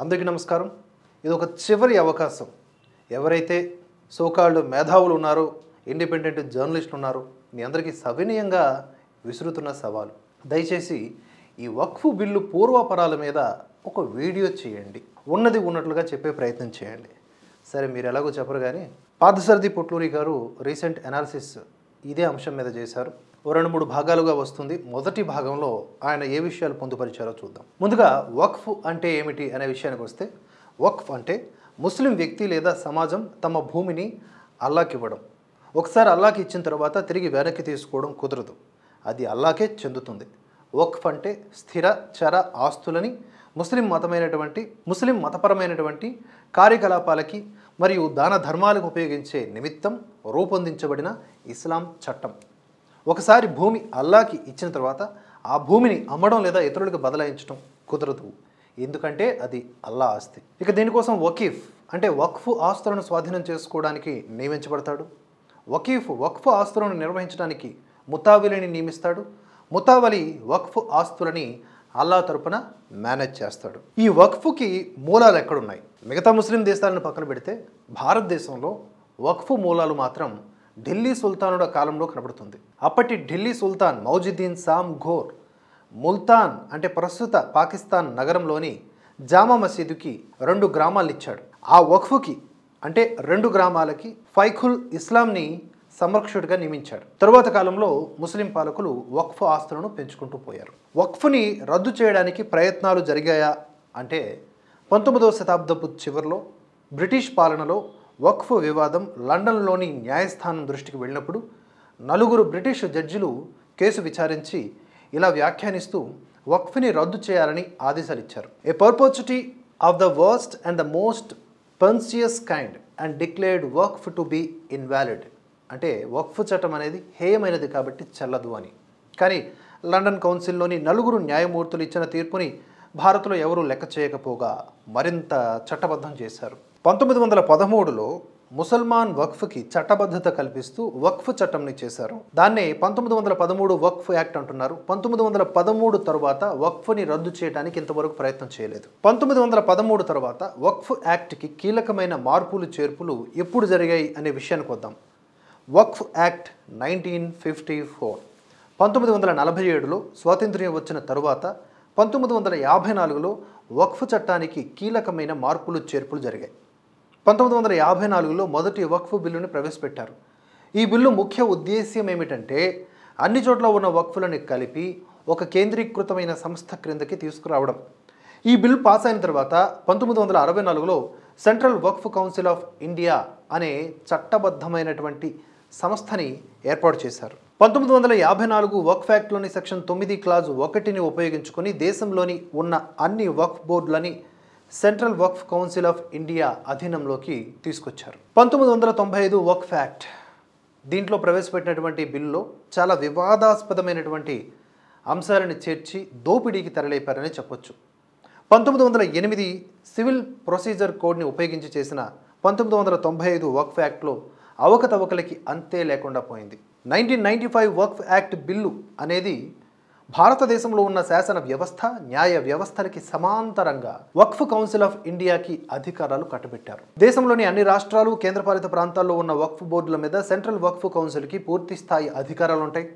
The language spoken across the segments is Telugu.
అందరికీ నమస్కారం. ఇది ఒక చివరి అవకాశం. ఎవరైతే సోకాల్డ్ మేధావులు ఉన్నారో, ఇండిపెండెంట్ జర్నలిస్టులు ఉన్నారో, మీ అందరికీ సవినయంగా విసురుతున్న సవాలు. దయచేసి ఈ వక్ఫ్ బిల్లు పూర్వాపరాల మీద ఒక వీడియో చేయండి. ఉన్నది ఉన్నట్లుగా చెప్పే ప్రయత్నం చేయండి. సరే, మీరు ఎలాగో చెప్పరు కానీ పార్థసారథి పొట్లూరి గారు రీసెంట్ అనాలిసిస్ ఇదే అంశం మీద చేశారు. 2-3 భాగాలుగా వస్తుంది. మొదటి భాగంలో ఆయన ఏ విషయాలు పొందుపరిచారో చూద్దాం. ముందుగా వక్ఫ్ అంటే ఏమిటి అనే విషయానికి వస్తే, వక్ఫ్ అంటే ముస్లిం వ్యక్తి లేదా సమాజం తమ భూమిని అల్లాకి ఇవ్వడం. ఒకసారి అల్లాకి ఇచ్చిన తర్వాత తిరిగి వెనక్కి తీసుకోవడం కుదరదు. అది అల్లాకే చెందుతుంది. వక్ఫ్ అంటే స్థిర చర ఆస్తులని ముస్లిం మతపరమైనటువంటి కార్యకలాపాలకి మరియు దాన ధర్మాలకు ఉపయోగించే నిమిత్తం రూపొందించబడిన ఇస్లాం చట్టం. ఒకసారి భూమి అల్లాకి ఇచ్చిన తర్వాత ఆ భూమిని అమ్మడం లేదా ఇతరులకు బదలాయించడం కుదరదు. ఎందుకంటే అది అల్లా ఆస్తి. ఇక దీనికోసం వకీఫ్ అంటే వక్ఫ్ ఆస్తులను స్వాధీనం చేసుకోవడానికి నియమించబడతాడు. వక్ఫ్ ఆస్తులను నిర్వహించడానికి ముతావలిని నియమిస్తాడు. ముతావలి వక్ఫ్ ఆస్తులని అల్లా తరపున మేనేజ్ చేస్తాడు. ఈ వక్ఫ్కి మూలాలు ఎక్కడున్నాయి? మిగతా ముస్లిం దేశాలను పక్కన పెడితే భారతదేశంలో వక్ఫ్ మూలాలు మాత్రం ఢిల్లీ సుల్తానుల కాలంలో కనబడుతుంది. అప్పటి ఢిల్లీ సుల్తాన్ మౌజుద్దీన్ సామ్ ఘోర్ ముల్తాన్ అంటే ప్రస్తుత పాకిస్తాన్ నగరంలోని జామా మసీదుకి 2 గ్రామాలను ఇచ్చాడు. ఆ వక్ఫ్కి అంటే 2 గ్రామాలకి ఫైఖుల్ ఇస్లాంని సంరక్షకుడిగా నియమించాడు. తరువాత కాలంలో ముస్లిం పాలకులు వక్ఫ్ ఆస్తులను పెంచుకుంటూ పోయారు. వక్ఫ్ని రద్దు చేయడానికి ప్రయత్నాలు జరిగాయా అంటే 19వ శతాబ్దపు చివరిలో బ్రిటిష్ పాలనలో వక్ఫ్ వివాదం లండన్లోని న్యాయస్థానం దృష్టికి వెళ్ళినప్పుడు 4 బ్రిటిష్ జడ్జిలు కేసు విచారించి ఇలా వ్యాఖ్యానిస్తూ వక్ఫ్ని రద్దు చేయాలని ఆదేశాలు ఇచ్చారు. A perpetuity of the worst and the most pernicious kind and declared waqf to be invalid. అంటే వక్ఫ్ చట్టం అనేది హేయమైనది కాబట్టి చెల్లదు అని. కానీ లండన్ కౌన్సిల్లోని 4 న్యాయమూర్తులు ఇచ్చిన తీర్పుని భారత్లో ఎవరూ లెక్క చేయకపోగా మరింత చట్టబద్ధం చేశారు. 1913లో ముసల్మాన్ వక్ఫ్కి చట్టబద్ధత కల్పిస్తూ వక్ఫ్ చట్టంని చేశారు. దాన్నే 1913 వక్ఫ్ యాక్ట్ అంటున్నారు. 1913 తర్వాత వక్ఫ్ని రద్దు చేయడానికి ఇంతవరకు ప్రయత్నం చేయలేదు. 1913 తర్వాత వక్ఫ్ యాక్ట్కి కీలకమైన మార్పులు చేర్పులు ఎప్పుడు జరిగాయి అనే విషయానికి వద్దాం. వక్ఫ్ యాక్ట్ 1954 1947లో స్వాతంత్ర్యం వచ్చిన తరువాత 1954లో వక్ఫ్ చట్టానికి కీలకమైన మార్పులు చేర్పులు జరిగాయి. 1954లో మొదటి వక్ఫ్ బిల్లుని ప్రవేశపెట్టారు. ఈ బిల్లు ముఖ్య ఉద్దేశ్యం ఏమిటంటే అన్ని చోట్ల ఉన్న వక్ఫ్లని కలిపి ఒక కేంద్రీకృతమైన సంస్థ క్రిందకి తీసుకురావడం. ఈ బిల్ పాస్ అయిన తర్వాత 1964లో central Waqf council of India అనే చట్టబద్ధమైనటువంటి సంస్థని ఏర్పాటు చేశారు. 1954 వక్ఫ్ యాక్ట్లోని సెక్షన్ 9 క్లాజ్ 1ని ఉపయోగించుకొని దేశంలోని ఉన్న అన్ని వక్ఫ్ బోర్డులని central Waqf council of India అధీనంలోకి తీసుకొచ్చారు. 1995 వక్ఫ్ యాక్ట్ దీంట్లో ప్రవేశపెట్టినటువంటి బిల్లులో చాలా వివాదాస్పదమైనటువంటి అంశాలను చేర్చి దోపిడీకి తెరలేపారని చెప్పొచ్చు. 1908 సివిల్ ప్రొసీజర్ కోడ్ని ఉపయోగించి చేసిన 1995 వక్ఫ్ యాక్ట్లో అవకతవకలకి అంతే లేకుండా పోయింది. 1995 వక్ఫ్ యాక్ట్ బిల్లు అనేది భారతదేశంలో ఉన్న శాసన వ్యవస్థ, న్యాయ వ్యవస్థలకి సమాంతరంగా వక్ఫ్ కౌన్సిల్ ఆఫ్ ఇండియాకి అధికారాలు కట్టబెట్టారు. దేశంలోని అన్ని రాష్ట్రాలు, కేంద్రపాలిత ప్రాంతాల్లో ఉన్న వక్ఫ్ బోర్డుల మీద సెంట్రల్ వక్ఫ్ కౌన్సిల్కి పూర్తి స్థాయి అధికారాలు ఉంటాయి.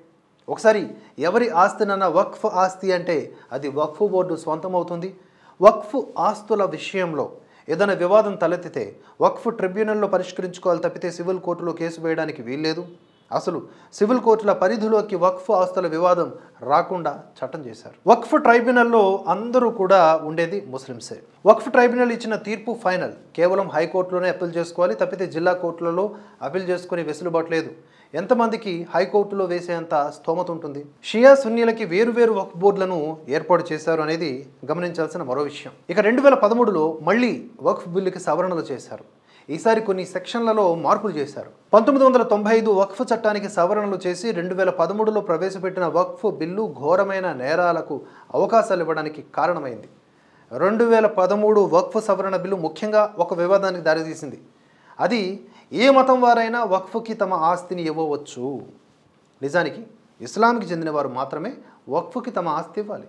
ఒకసారి ఎవరి ఆస్తినన్నా వక్ఫ్ ఆస్తి అంటే అది వక్ఫ్ బోర్డు సొంతం అవుతుంది. వక్ఫ్ ఆస్తుల విషయంలో ఏదైనా వివాదం తలెత్తితే వక్ఫ్ ట్రిబ్యునల్లో పరిష్కరించుకోవాలి తప్పితే సివిల్ కోర్టులో కేసు వేయడానికి వీల్లేదు. అసలు సివిల్ కోర్టుల పరిధిలోకి వక్ఫ్ ఆస్తుల వివాదం రాకుండా చట్టం చేశారు. వక్ఫ్ ట్రైబ్యునల్లో అందరూ కూడా ఉండేది ముస్లింసే. వక్ఫ్ ట్రైబ్యునల్ ఇచ్చిన తీర్పు ఫైనల్. కేవలం హైకోర్టులోనే అప్పీల్ చేసుకోవాలి, తప్పితే జిల్లా కోర్టులలో అప్పీల్ చేసుకునే వెసులుబాటు లేదు. ఎంతమందికి హైకోర్టులో వేసేంత స్తోమత ఉంటుంది? షియా సున్నీలకి వేరువేరు వక్ఫ్ బోర్డులను ఏర్పాటు చేశారు అనేది గమనించాల్సిన మరో విషయం. ఇక 2013లో మళ్ళీ వక్ఫ్ బిల్లుకి సవరణలు చేశారు. ఈసారి కొన్ని సెక్షన్లలో మార్పులు చేశారు. 1995 వక్ఫ్ చట్టానికి సవరణలు చేసి 2013లో ప్రవేశపెట్టిన వక్ఫ్ బిల్లు ఘోరమైన నేరాలకు అవకాశాలు ఇవ్వడానికి కారణమైంది. 2013 వక్ఫ్ సవరణ బిల్లు ముఖ్యంగా ఒక వివాదానికి దారితీసింది. అది ఏ మతం వారైనా వక్ఫ్కి తమ ఆస్తిని ఇవ్వవచ్చు. నిజానికి ఇస్లాంకి చెందిన వారు మాత్రమే వక్ఫ్కి తమ ఆస్తి ఇవ్వాలి.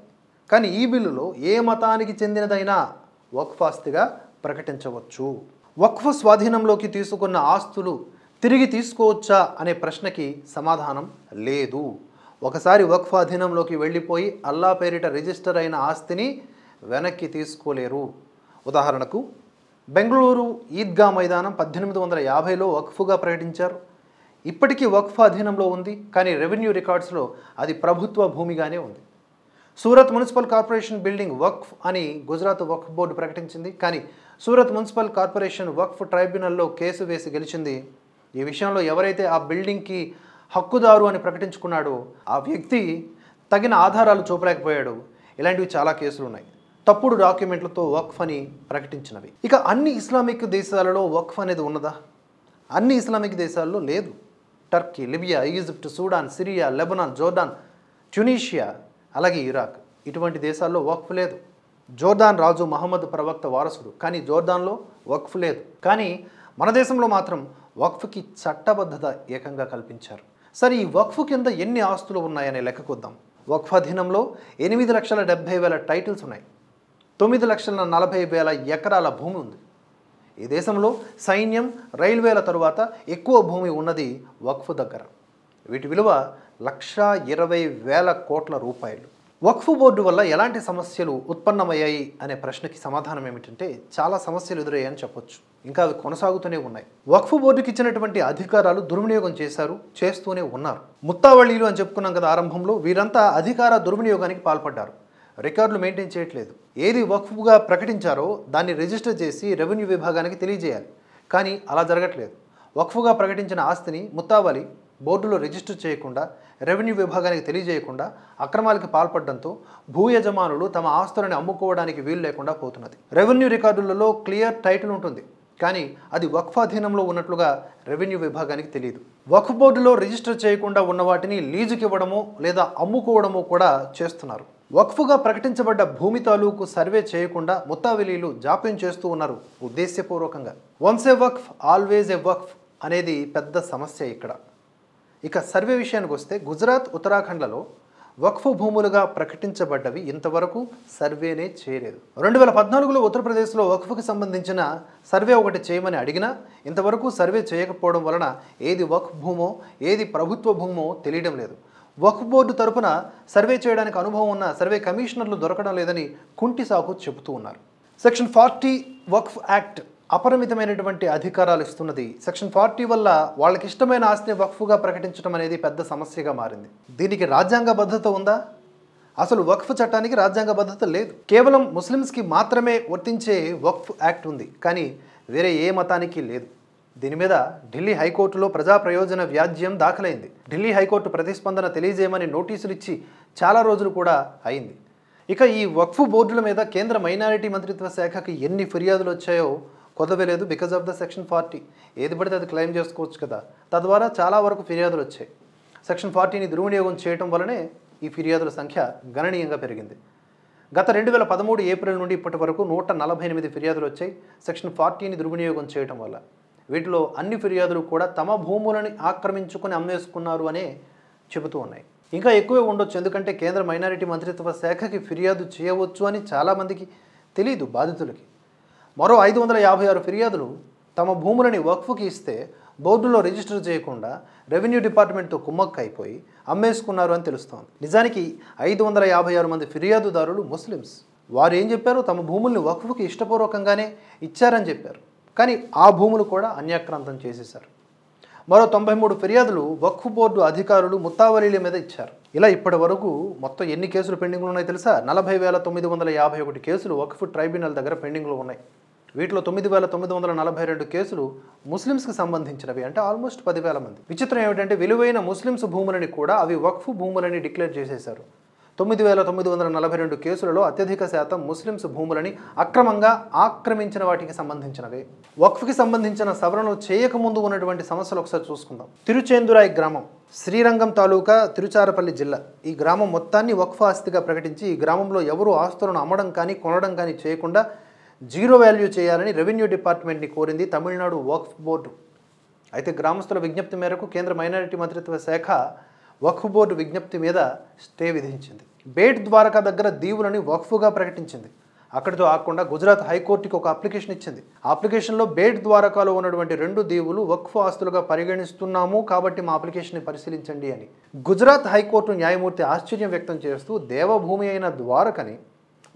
కానీ ఈ బిల్లులో ఏ మతానికి చెందినదైనా వక్ఫ్ ఆస్తిగా ప్రకటించవచ్చు. వక్ఫ్ స్వాధీనంలోకి తీసుకున్న ఆస్తులు తిరిగి తీసుకోవచ్చా అనే ప్రశ్నకి సమాధానం లేదు. ఒకసారి వక్ఫ్ అధీనంలోకి వెళ్ళిపోయి అల్లా పేరిట రిజిస్టర్ అయిన ఆస్తిని వెనక్కి తీసుకోలేరు. ఉదాహరణకు బెంగళూరు ఈద్గా మైదానం 1850లో వక్ఫ్గా ప్రకటించారు. ఇప్పటికీ వక్ఫ్ అధీనంలో ఉంది, కానీ రెవెన్యూ రికార్డ్స్లో అది ప్రభుత్వ భూమిగానే ఉంది. సూరత్ మున్సిపల్ కార్పొరేషన్ బిల్డింగ్ వక్ఫ్ అని గుజరాత్ వక్ఫ్ బోర్డు ప్రకటించింది, కానీ సూరత్ మున్సిపల్ కార్పొరేషన్ వక్ఫ్ ట్రైబ్యునల్లో కేసు వేసి గెలిచింది. ఈ విషయంలో ఎవరైతే ఆ బిల్డింగ్కి హక్కుదారు అని ప్రకటించుకున్నాడో ఆ వ్యక్తి తగిన ఆధారాలు చూపలేకపోయాడు. ఇలాంటివి చాలా కేసులు ఉన్నాయి, తప్పుడు డాక్యుమెంట్లతో వక్ఫ్ అని ప్రకటించినవి. ఇక అన్ని ఇస్లామిక్ దేశాలలో వక్ఫ్ అనేది ఉన్నదా? అన్ని ఇస్లామిక్ దేశాల్లో లేదు. Turkey, Libya, Egypt, Sudan, Syria, Lebanon, Jordan, Tunisia, అలాగే ఇరాక్, ఇటువంటి దేశాల్లో వక్ఫ్ లేదు. జోర్డాన్ రాజు మహమ్మద్ ప్రవక్త వారసుడు, కానీ జోర్డాన్లో వక్ఫ్ లేదు. కానీ మన దేశంలో మాత్రం వక్ఫ్కి చట్టబద్ధత ఏకంగా కల్పించారు. సరే, ఈ వక్ఫ్ కింద ఎన్ని ఆస్తులు ఉన్నాయనే లెక్కకొద్దాం. వక్ఫ్ అధీనంలో 8,70,000 టైటిల్స్ ఉన్నాయి. 9,40,000 ఎకరాల భూమి ఉంది. ఈ దేశంలో సైన్యం, రైల్వేల తరువాత ఎక్కువ భూమి ఉన్నది వక్ఫ్ దగ్గర. వీటి విలువ 1,20,000 కోట్ల రూపాయలు. వక్ఫ్ బోర్డు వల్ల ఎలాంటి సమస్యలు ఉత్పన్నమయ్యాయి అనే ప్రశ్నకి సమాధానం ఏమిటంటే చాలా సమస్యలు ఎదురయ్యాయని చెప్పొచ్చు. ఇంకా అవి కొనసాగుతూనే ఉన్నాయి. వక్ఫ్ బోర్డుకి ఇచ్చినటువంటి అధికారాలు దుర్వినియోగం చేస్తూనే ఉన్నారు. ముత్తావళీలు అని చెప్పుకున్నాం కదా ఆరంభంలో, వీరంతా అధికార దుర్వినియోగానికి పాల్పడ్డారు. రికార్డులు మెయింటైన్ చేయట్లేదు. ఏది వక్ఫ్గా ప్రకటించారో దాన్ని రిజిస్టర్ చేసి రెవెన్యూ విభాగానికి తెలియజేయాలి, కానీ అలా జరగట్లేదు. వక్ఫ్గా ప్రకటించిన ఆస్తిని ముత్తావళి బోర్డులో రిజిస్టర్ చేయకుండా, రెవెన్యూ విభాగానికి తెలియజేయకుండా అక్రమాలకు పాల్పడడంతో భూ యజమానులు తమ ఆస్తులను అమ్ముకోవడానికి వీలు లేకుండా పోతున్నది. రెవెన్యూ రికార్డులలో క్లియర్ టైటిల్ ఉంటుంది, కానీ అది వక్ఫ్ అధీనంలో ఉన్నట్లుగా రెవెన్యూ విభాగానికి తెలియదు. వక్ఫ్ బోర్డులో రిజిస్టర్ చేయకుండా ఉన్న వాటిని లీజుకి ఇవ్వడమో లేదా అమ్ముకోవడమో కూడా చేస్తున్నారు. వక్ఫ్గా ప్రకటించబడ్డ భూమి తాలూకు సర్వే చేయకుండా ముత్తావిలీలు జాప్యం చేస్తూ ఉన్నారు ఉద్దేశ్యపూర్వకంగా. వన్స్ ఏ వక్ఫ్ ఆల్వేజ్ ఏ వక్ఫ్ అనేది పెద్ద సమస్య ఇక్కడ. ఇక సర్వే విషయానికి వస్తే గుజరాత్, ఉత్తరాఖండ్లలో వక్ఫ్ భూములుగా ప్రకటించబడ్డవి ఇంతవరకు సర్వేనే చేయలేదు. 2014లో ఉత్తరప్రదేశ్లో వక్ఫ్కి సంబంధించిన సర్వే ఒకటి చేయమని అడిగినా ఇంతవరకు సర్వే చేయకపోవడం వలన ఏది వక్ఫ్ భూమో ఏది ప్రభుత్వ భూమో తెలియడం లేదు. వక్ఫ్ బోర్డు తరపున సర్వే చేయడానికి అనుభవం ఉన్న సర్వే కమిషనర్లు దొరకడం లేదని కుంటి సాకు చెబుతూ ఉన్నారు. సెక్షన్ 40 వక్ఫ్ యాక్ట్ అపరిమితమైనటువంటి అధికారాలు ఇస్తున్నది. సెక్షన్ 40 వల్ల వాళ్ళకి ఇష్టమైన ఆస్తిని వక్ఫ్గా ప్రకటించడం అనేది పెద్ద సమస్యగా మారింది. దీనికి రాజ్యాంగ భద్రత ఉందా? అసలు వక్ఫ్ చట్టానికి రాజ్యాంగ భద్రత లేదు. కేవలం ముస్లిమ్స్కి మాత్రమే వర్తించే వక్ఫ్ యాక్ట్ ఉంది, కానీ వేరే ఏ మతానికి లేదు. దీని మీద ఢిల్లీ హైకోర్టులో ప్రజా ప్రయోజన వ్యాజ్యం దాఖలైంది. ఢిల్లీ హైకోర్టు ప్రతిస్పందన తెలియజేయమని నోటీసులు ఇచ్చి చాలా రోజులు కూడా అయింది. ఇక ఈ వక్ఫ్ బోర్డుల మీద కేంద్ర మైనారిటీ మంత్రిత్వ శాఖకి ఎన్ని ఫిర్యాదులు వచ్చాయో కొదవలేదు. బికాజ్ ఆఫ్ ద సెక్షన్ 40 ఏది పడితే అది క్లెయిమ్ చేసుకోవచ్చు కదా. తద్వారా చాలా వరకు ఫిర్యాదులు వచ్చాయి. సెక్షన్ 40ని దుర్వినియోగం చేయడం వల్లనే ఈ ఫిర్యాదుల సంఖ్య గణనీయంగా పెరిగింది. గత 2013 ఏప్రిల్ నుండి ఇప్పటి వరకు 148 ఫిర్యాదులు వచ్చాయి సెక్షన్ 40ని దుర్వినియోగం చేయడం వల్ల. వీటిలో అన్ని ఫిర్యాదులు కూడా తమ భూములని ఆక్రమించుకొని అమ్మేసుకున్నారు అనే చెబుతూ ఉన్నాయి. ఇంకా ఎక్కువే ఉండొచ్చు, ఎందుకంటే కేంద్ర మైనారిటీ మంత్రిత్వ శాఖకి ఫిర్యాదు చేయవచ్చు అని చాలామందికి తెలియదు బాధితులకి. మరో 556 ఫిర్యాదులు తమ భూములని వక్ఫ్కి ఇస్తే బోర్డులో రిజిస్టర్ చేయకుండా రెవెన్యూ డిపార్ట్మెంట్తో కుమ్మక్క అయిపోయి అమ్మేసుకున్నారు అని తెలుస్తోంది. నిజానికి 556 మంది ఫిర్యాదుదారులు ముస్లిమ్స్. వారు ఏం చెప్పారు? తమ భూముల్ని వక్ఫ్కి ఇష్టపూర్వకంగానే ఇచ్చారని చెప్పారు, కానీ ఆ భూములు కూడా అన్యాక్రాంతం చేసేశారు. మరో 93 ఫిర్యాదులు వక్ఫ్ బోర్డు అధికారులు ముత్తావలీల మీద ఇచ్చారు. ఇలా ఇప్పటి వరకు మొత్తం ఎన్ని కేసులు పెండింగ్లో ఉన్నాయో తెలుసా? 40,951 కేసులు వక్ఫ్ ట్రైబ్యునల్ దగ్గర పెండింగ్లో ఉన్నాయి. వీటిలో 9,942 కేసులు ముస్లిమ్స్కి సంబంధించినవి, అంటే ఆల్మోస్ట్ 10,000 మంది. విచిత్రం ఏమిటంటే విలువైన ముస్లిమ్స్ భూములని కూడా అవి వక్ఫ్ భూములని డిక్లేర్ చేసేశారు. 9,942 కేసులలో అత్యధిక శాతం ముస్లిమ్స్ భూములని అక్రమంగా ఆక్రమించిన వాటికి సంబంధించినవే. వక్ఫ్కి సంబంధించిన సవరణలు చేయకముందు ఉన్నటువంటి సమస్యలు ఒకసారి చూసుకుందాం. తిరుచేందురాయి గ్రామం, శ్రీరంగం తాలూకా, తిరుచారపల్లి జిల్లా. ఈ గ్రామం మొత్తాన్ని వక్ఫ్ ఆస్తిగా ప్రకటించి ఈ గ్రామంలో ఎవరు ఆస్తులను అమ్మడం కానీ కొనడం కానీ చేయకుండా జీరో వాల్యూ చేయాలని రెవెన్యూ డిపార్ట్మెంట్ని కోరింది తమిళనాడు వక్ఫ్ బోర్డు. అయితే గ్రామస్తుల విజ్ఞప్తి మేరకు కేంద్ర మైనారిటీ మంత్రిత్వ శాఖ వక్ఫ్ బోర్డు విజ్ఞప్తి మీద స్టే విధించింది. బేట్ ద్వారకా దగ్గర దీవులని వక్ఫ్గా ప్రకటించింది. అక్కడితో ఆగకుండా గుజరాత్ హైకోర్టుకి ఒక అప్లికేషన్ ఇచ్చింది. ఆ అప్లికేషన్లో బేట్ ద్వారకాలో ఉన్నటువంటి 2 దీవులు వక్ఫ్ ఆస్తులుగా పరిగణిస్తున్నాము, కాబట్టి మా అప్లికేషన్ని పరిశీలించండి అని. గుజరాత్ హైకోర్టు న్యాయమూర్తి ఆశ్చర్యం వ్యక్తం చేస్తూ దేవభూమి అయిన ద్వారకని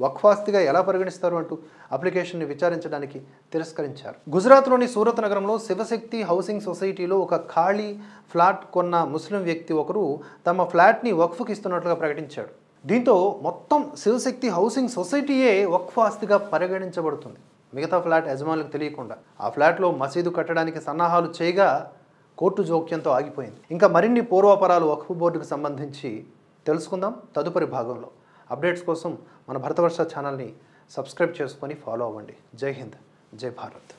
వక్ఫ్ ఆస్తిగా ఎలా పరిగణిస్తారు అంటూ అప్లికేషన్ని విచారించడానికి తిరస్కరించారు. గుజరాత్లోని సూరత్ నగరంలో శివశక్తి హౌసింగ్ సొసైటీలో ఒక ఖాళీ ఫ్లాట్ కొన్న ముస్లిం వ్యక్తి ఒకరు తమ ఫ్లాట్ని వక్ఫ్కి ఇస్తున్నట్లుగా ప్రకటించాడు. దీంతో మొత్తం శివశక్తి హౌసింగ్ సొసైటీయే వక్ఫ్ ఆస్తిగా పరిగణించబడుతుంది, మిగతా ఫ్లాట్ యజమానులకు తెలియకుండా. ఆ ఫ్లాట్లో మసీదు కట్టడానికి సన్నాహాలు చేయగా కోర్టు జోక్యంతో ఆగిపోయింది. ఇంకా మరిన్ని పూర్వాపరాలు వక్ఫ్ బోర్డుకు సంబంధించి తెలుసుకుందాం తదుపరి భాగంలో. అప్డేట్స్ కోసం మన భరతవర్ష ఛానల్ని సబ్స్క్రైబ్ చేసుకొని ఫాలో అవ్వండి. జై హింద్, జై భారత్.